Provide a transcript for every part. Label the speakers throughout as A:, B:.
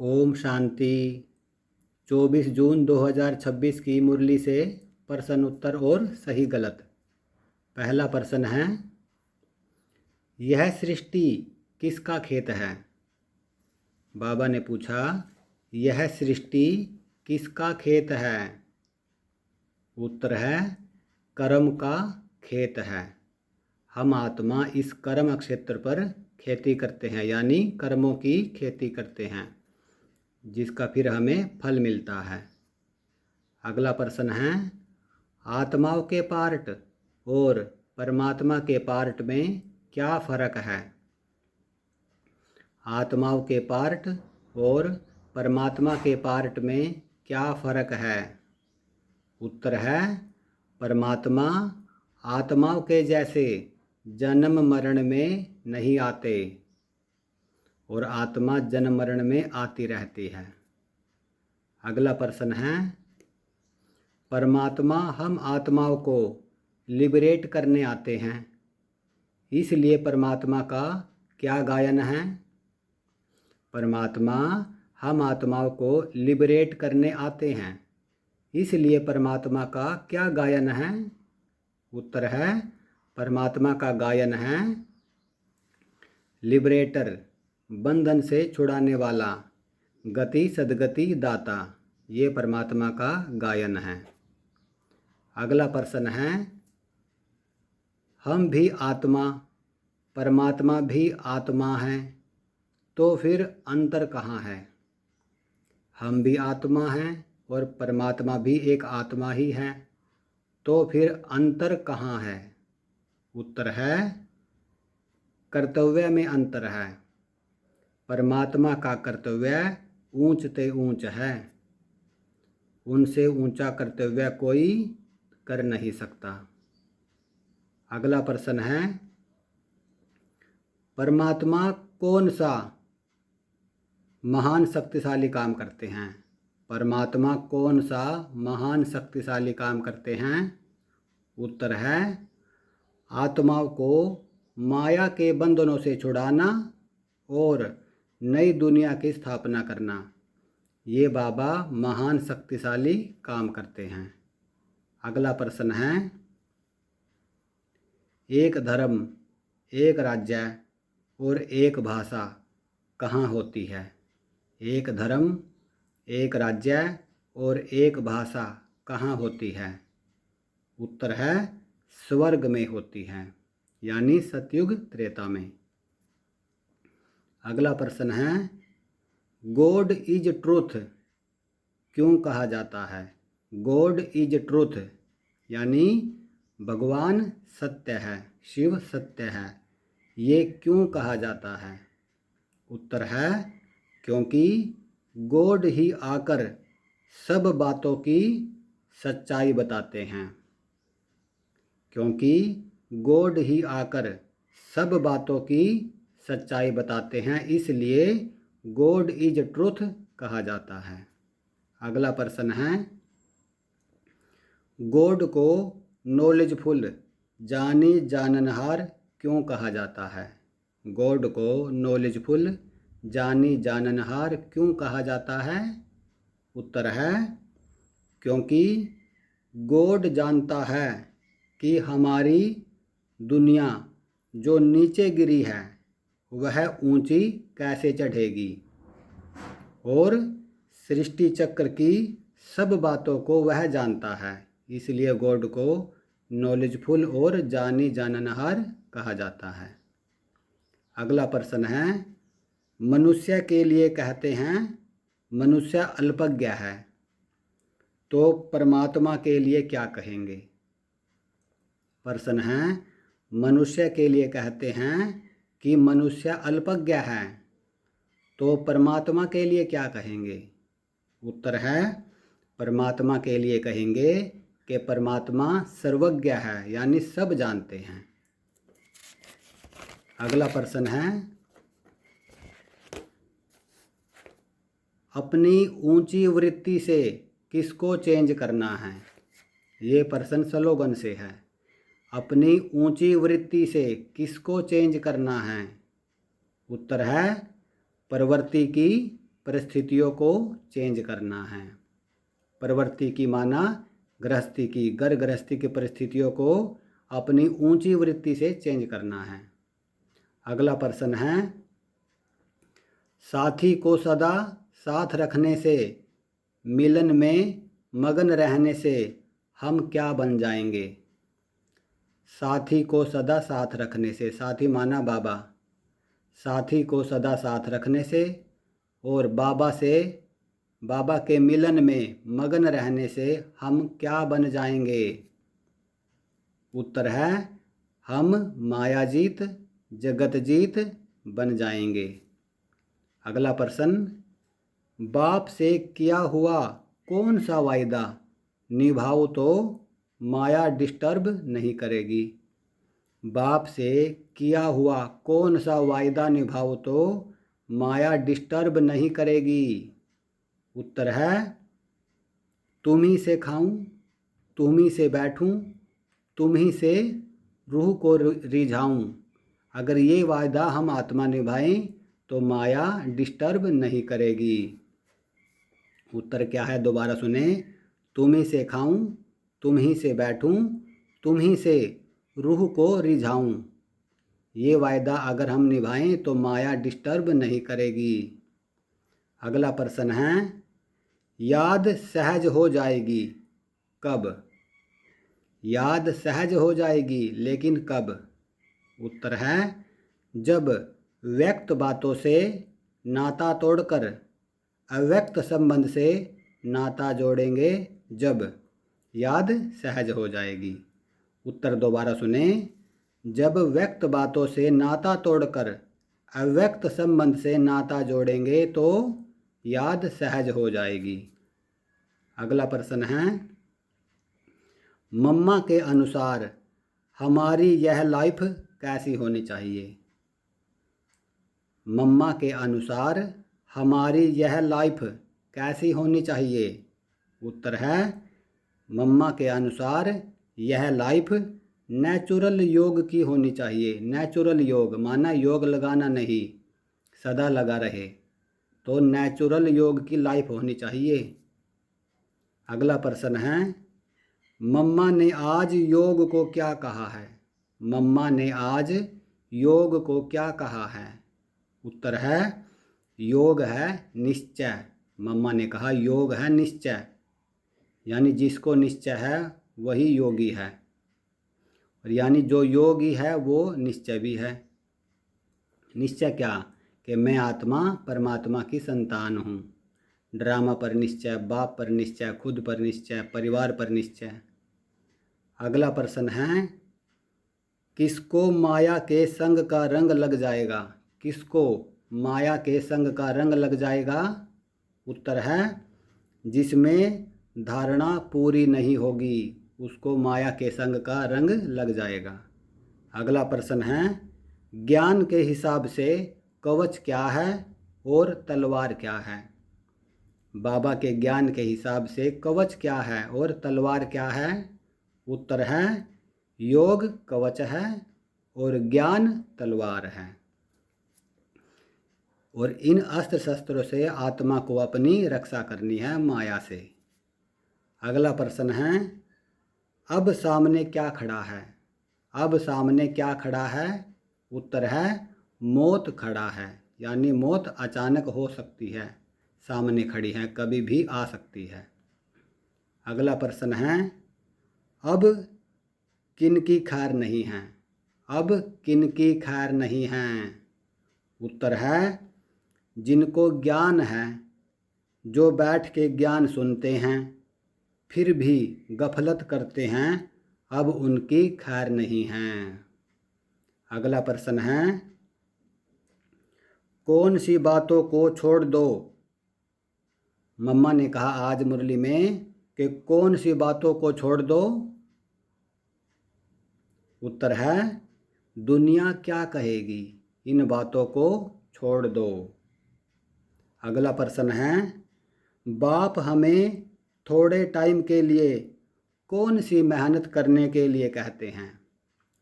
A: ओम शांति। 24 जून 2026 की मुरली से प्रश्न उत्तर और सही गलत। पहला प्रश्न है, यह सृष्टि किसका खेत है? बाबा ने पूछा, यह सृष्टि किसका खेत है? उत्तर है, कर्म का खेत है। हम आत्मा इस कर्म क्षेत्र पर खेती करते हैं, यानी कर्मों की खेती करते हैं, जिसका फिर हमें फल मिलता है। अगला प्रश्न है, आत्माओं के पार्ट और परमात्मा के पार्ट में क्या फ़र्क है? आत्माओं के पार्ट और परमात्मा के पार्ट में क्या फ़र्क है? उत्तर है, परमात्मा आत्माओं के जैसे जन्म मरण में नहीं आते और आत्मा जन्म मरण में आती रहती है। अगला प्रश्न है, परमात्मा हम आत्माओं को लिबरेट करने आते हैं, इसलिए परमात्मा का क्या गायन है? परमात्मा हम आत्माओं को लिबरेट करने आते हैं, इसलिए परमात्मा का क्या गायन है? उत्तर है, परमात्मा का गायन है, लिबरेटर, बंधन से छुड़ाने वाला, गति सद्गति दाता। ये परमात्मा का गायन है। अगला प्रश्न है, हम भी आत्मा, परमात्मा भी आत्मा है, तो फिर अंतर कहाँ है? हम भी आत्मा हैं और परमात्मा भी एक आत्मा ही है, तो फिर अंतर कहाँ है? उत्तर है, कर्तव्य में अंतर है। परमात्मा का कर्तव्य ऊंच ते ऊंच है, उनसे ऊंचा कर्तव्य कोई कर नहीं सकता। अगला प्रश्न है, परमात्मा कौन सा महान शक्तिशाली काम करते हैं? परमात्मा कौन सा महान शक्तिशाली काम करते हैं? उत्तर है, आत्माओं को माया के बंधनों से छुड़ाना और नई दुनिया की स्थापना करना। ये बाबा महान शक्तिशाली काम करते हैं। अगला प्रश्न है, एक धर्म, एक राज्य और एक भाषा कहाँ होती है? एक धर्म, एक राज्य और एक भाषा कहाँ होती है? उत्तर है, स्वर्ग में होती है, यानी सतयुग त्रेता में। अगला प्रश्न है, गॉड इज ट्रूथ क्यों कहा जाता है? गॉड इज ट्रूथ यानी भगवान सत्य है, शिव सत्य है, ये क्यों कहा जाता है? उत्तर है, क्योंकि गॉड ही आकर सब बातों की सच्चाई बताते हैं। क्योंकि गॉड ही आकर सब बातों की सच्चाई बताते हैं, इसलिए गॉड इज ट्रूथ कहा जाता है। अगला प्रश्न है, गॉड को नॉलेजफुल, जानी जाननहार क्यों कहा जाता है? गॉड को नॉलेजफुल, जानी जाननहार क्यों कहा जाता है? उत्तर है, क्योंकि गॉड जानता है कि हमारी दुनिया जो नीचे गिरी है वह ऊंची कैसे चढ़ेगी और सृष्टि चक्र की सब बातों को वह जानता है, इसलिए गॉड को नॉलेजफुल और जानी जाननहार कहा जाता है। अगला प्रश्न है, मनुष्य के लिए कहते हैं मनुष्य अल्पज्ञ है, तो परमात्मा के लिए क्या कहेंगे? प्रश्न है, मनुष्य के लिए कहते हैं कि मनुष्य अल्पज्ञ है, तो परमात्मा के लिए क्या कहेंगे? उत्तर है, परमात्मा के लिए कहेंगे कि परमात्मा सर्वज्ञ है, यानी सब जानते हैं। अगला प्रश्न है, अपनी ऊंची वृत्ति से किसको चेंज करना है? ये प्रश्न स्लोगन से है। अपनी ऊंची वृत्ति से किसको चेंज करना है? उत्तर है, प्रवृत्ति की परिस्थितियों को चेंज करना है। प्रवृत्ति की माना गृहस्थी की, घर गृहस्थी की परिस्थितियों को अपनी ऊंची वृत्ति से चेंज करना है। अगला प्रश्न है, साथी को सदा साथ रखने से, मिलन में मगन रहने से हम क्या बन जाएंगे। साथी को सदा साथ रखने से, साथी माना बाबा, साथी को सदा साथ रखने से और बाबा के मिलन में मगन रहने से हम क्या बन जाएंगे। उत्तर है, हम मायाजीत जगतजीत बन जाएंगे। अगला प्रश्न, बाप से किया हुआ कौन सा वायदा निभाओ तो माया डिस्टर्ब नहीं करेगी। बाप से किया हुआ कौन सा वायदा निभाओ तो माया डिस्टर्ब नहीं करेगी। उत्तर है, तुम्ही से खाऊं, तुम्ही से बैठूं, तुम्ही से रूह को रिझाऊं। अगर ये वायदा हम आत्मा निभाएं तो माया डिस्टर्ब नहीं करेगी। उत्तर क्या है, दोबारा सुने, तुम्ही से खाऊं, तुम्ही से बैठूं, तुम्ही से रूह को रिझाऊं। ये वायदा अगर हम निभाएं तो माया डिस्टर्ब नहीं करेगी। अगला प्रश्न है, याद सहज हो जाएगी कब। याद सहज हो जाएगी लेकिन कब। उत्तर है, जब व्यक्त बातों से नाता तोड़कर अव्यक्त संबंध से नाता जोड़ेंगे, जब याद सहज हो जाएगी। उत्तर दोबारा सुने, जब व्यक्त बातों से नाता तोड़कर अव्यक्त संबंध से नाता जोड़ेंगे तो याद सहज हो जाएगी। अगला प्रश्न है, मम्मा के अनुसार हमारी यह लाइफ कैसी होनी चाहिए। मम्मा के अनुसार हमारी यह लाइफ कैसी होनी चाहिए। उत्तर है, मम्मा के अनुसार यह लाइफ नेचुरल योग की होनी चाहिए। नेचुरल योग माना योग लगाना नहीं, सदा लगा रहे, तो नेचुरल योग की लाइफ होनी चाहिए। अगला प्रश्न है, मम्मा ने आज योग को क्या कहा है। मम्मा ने आज योग को क्या कहा है। उत्तर है, योग है निश्चय। मम्मा ने कहा योग है निश्चय, यानी जिसको निश्चय है वही योगी है, और यानी जो योगी है वो निश्चय भी है। निश्चय क्या, कि मैं आत्मा परमात्मा की संतान हूँ। ड्रामा पर निश्चय, बाप पर निश्चय, खुद पर निश्चय, परिवार पर निश्चय। अगला प्रश्न है, किसको माया के संग का रंग लग जाएगा। किसको माया के संग का रंग लग जाएगा। उत्तर है, जिसमें धारणा पूरी नहीं होगी उसको माया के संग का रंग लग जाएगा। अगला प्रश्न है, ज्ञान के हिसाब से कवच क्या है और तलवार क्या है। बाबा के ज्ञान के हिसाब से कवच क्या है और तलवार क्या है। उत्तर है, योग कवच है और ज्ञान तलवार है, और इन अस्त्र शस्त्रों से आत्मा को अपनी रक्षा करनी है माया से। अगला प्रश्न है, अब सामने क्या खड़ा है। अब सामने क्या खड़ा है। उत्तर है, मौत खड़ा है, यानी मौत अचानक हो सकती है, सामने खड़ी है, कभी भी आ सकती है। अगला प्रश्न है, अब किनकी खैर नहीं है। अब किनकी खैर नहीं है। उत्तर है, जिनको ज्ञान है, जो बैठ के ज्ञान सुनते हैं फिर भी गफलत करते हैं, अब उनकी खैर नहीं है। अगला प्रश्न है, कौन सी बातों को छोड़ दो। मम्मा ने कहा आज मुरली में कि कौन सी बातों को छोड़ दो। उत्तर है, दुनिया क्या कहेगी, इन बातों को छोड़ दो। अगला प्रश्न है, बाप हमें थोड़े टाइम के लिए कौन सी मेहनत करने के लिए कहते हैं।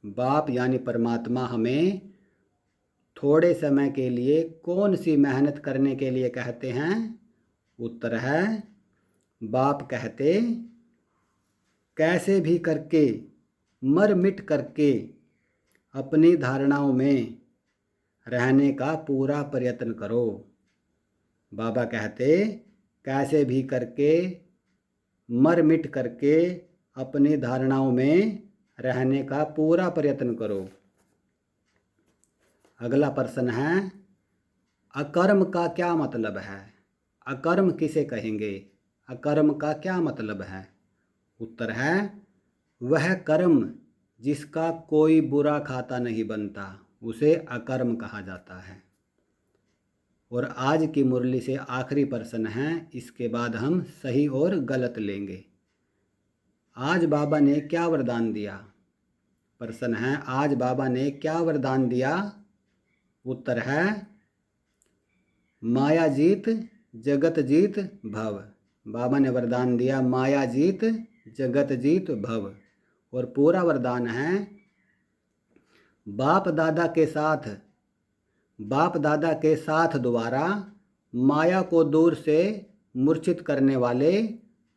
A: बाप यानी परमात्मा हमें थोड़े समय के लिए कौन सी मेहनत करने के लिए कहते हैं? उत्तर है बाप कहते कैसे भी करके मर मिट करके अपनी धारणाओं में रहने का पूरा प्रयत्न करो। बाबा कहते कैसे भी करके मर मिट करके अपनी धारणाओं में रहने का पूरा प्रयत्न करो। अगला प्रश्न है अकर्म का क्या मतलब है? अकर्म किसे कहेंगे? अकर्म का क्या मतलब है? उत्तर है वह कर्म जिसका कोई बुरा खाता नहीं बनता उसे अकर्म कहा जाता है। और आज की मुरली से आखिरी प्रश्न है, इसके बाद हम सही और गलत लेंगे। आज बाबा ने क्या वरदान दिया? प्रश्न है आज बाबा ने क्या वरदान दिया? उत्तर है माया जीत जगत जीत भव। बाबा ने वरदान दिया माया जीत जगत जीत भव। और पूरा वरदान है बाप दादा के साथ द्वारा माया को दूर से मूर्छित करने वाले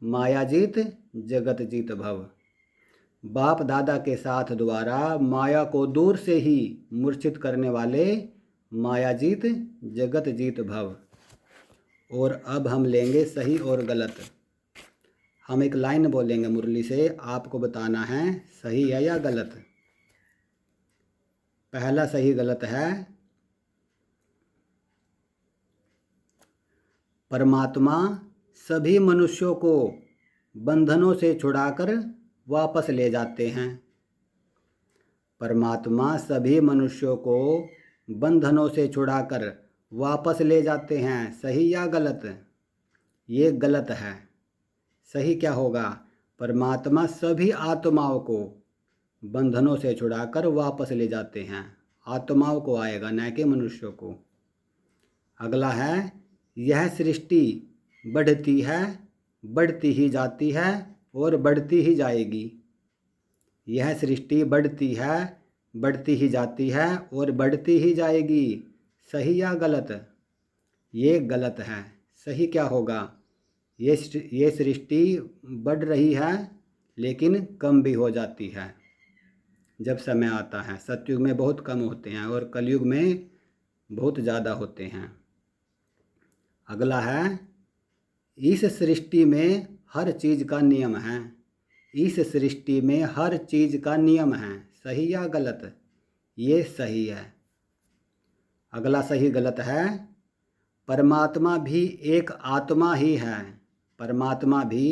A: माया जीत जगत जीत भव। बाप दादा के साथ द्वारा माया को दूर से ही मूर्छित करने वाले माया जीत जगत जीत भव। और अब हम लेंगे सही और गलत। हम एक लाइन बोलेंगे मुरली से, आपको बताना है सही है या गलत। पहला सही गलत है परमात्मा सभी मनुष्यों को बंधनों से छुड़ाकर वापस ले जाते हैं। परमात्मा सभी मनुष्यों को बंधनों से छुड़ाकर वापस ले जाते हैं। सही या गलत? ये गलत है। सही क्या होगा? परमात्मा सभी आत्माओं को बंधनों से छुड़ाकर वापस ले जाते हैं। आत्माओं को आएगा, न कि मनुष्यों को। अगला है यह सृष्टि बढ़ती है, बढ़ती ही जाती है और बढ़ती ही जाएगी। यह सृष्टि बढ़ती है, बढ़ती ही जाती है और बढ़ती ही जाएगी। सही या गलत? ये गलत है। सही क्या होगा? ये सृष्टि बढ़ रही है लेकिन कम भी हो जाती है जब समय आता है। सतयुग में बहुत कम होते हैं और कलयुग में बहुत ज़्यादा होते हैं। अगला है इस सृष्टि में हर चीज़ का नियम है। इस सृष्टि में हर चीज़ का नियम है। सही या गलत? ये सही है। अगला सही गलत है परमात्मा भी एक आत्मा ही है। परमात्मा भी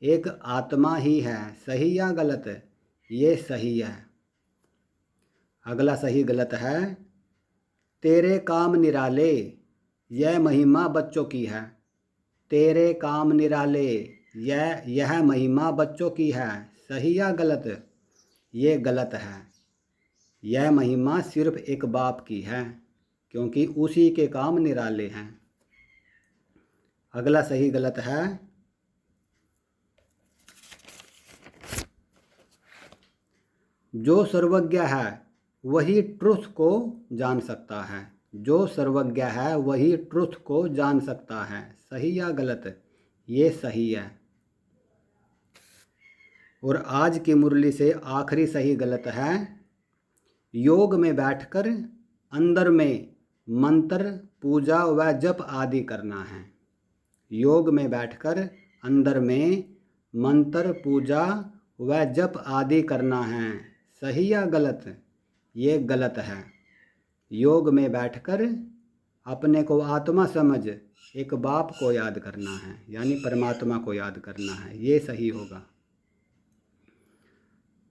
A: एक आत्मा ही है। सही या गलत? ये सही है। अगला सही गलत है तेरे काम निराले यह महिमा बच्चों की है। तेरे काम निराले यह महिमा बच्चों की है। सही या गलत? ये गलत है। यह महिमा सिर्फ एक बाप की है क्योंकि उसी के काम निराले हैं। अगला सही गलत है जो सर्वज्ञ है वही ट्रुथ को जान सकता है। जो सर्वज्ञ है वही ट्रुथ को जान सकता है। सही या गलत? ये सही है। और आज की मुरली से आखिरी सही गलत है योग में बैठकर अंदर में मंत्र पूजा व जप आदि करना है। योग में बैठकर अंदर में मंत्र पूजा व जप आदि करना है। सही या गलत? ये गलत है। योग में बैठकर अपने को आत्मा समझ एक बाप को याद करना है, यानी परमात्मा को याद करना है। ये सही होगा।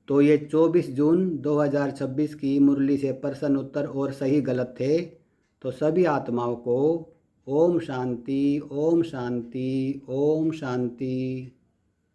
A: तो ये 24 जून 2026 की मुरली से प्रश्न उत्तर और सही गलत थे। तो सभी आत्माओं को ओम शांति, ओम शांति, ओम शांति।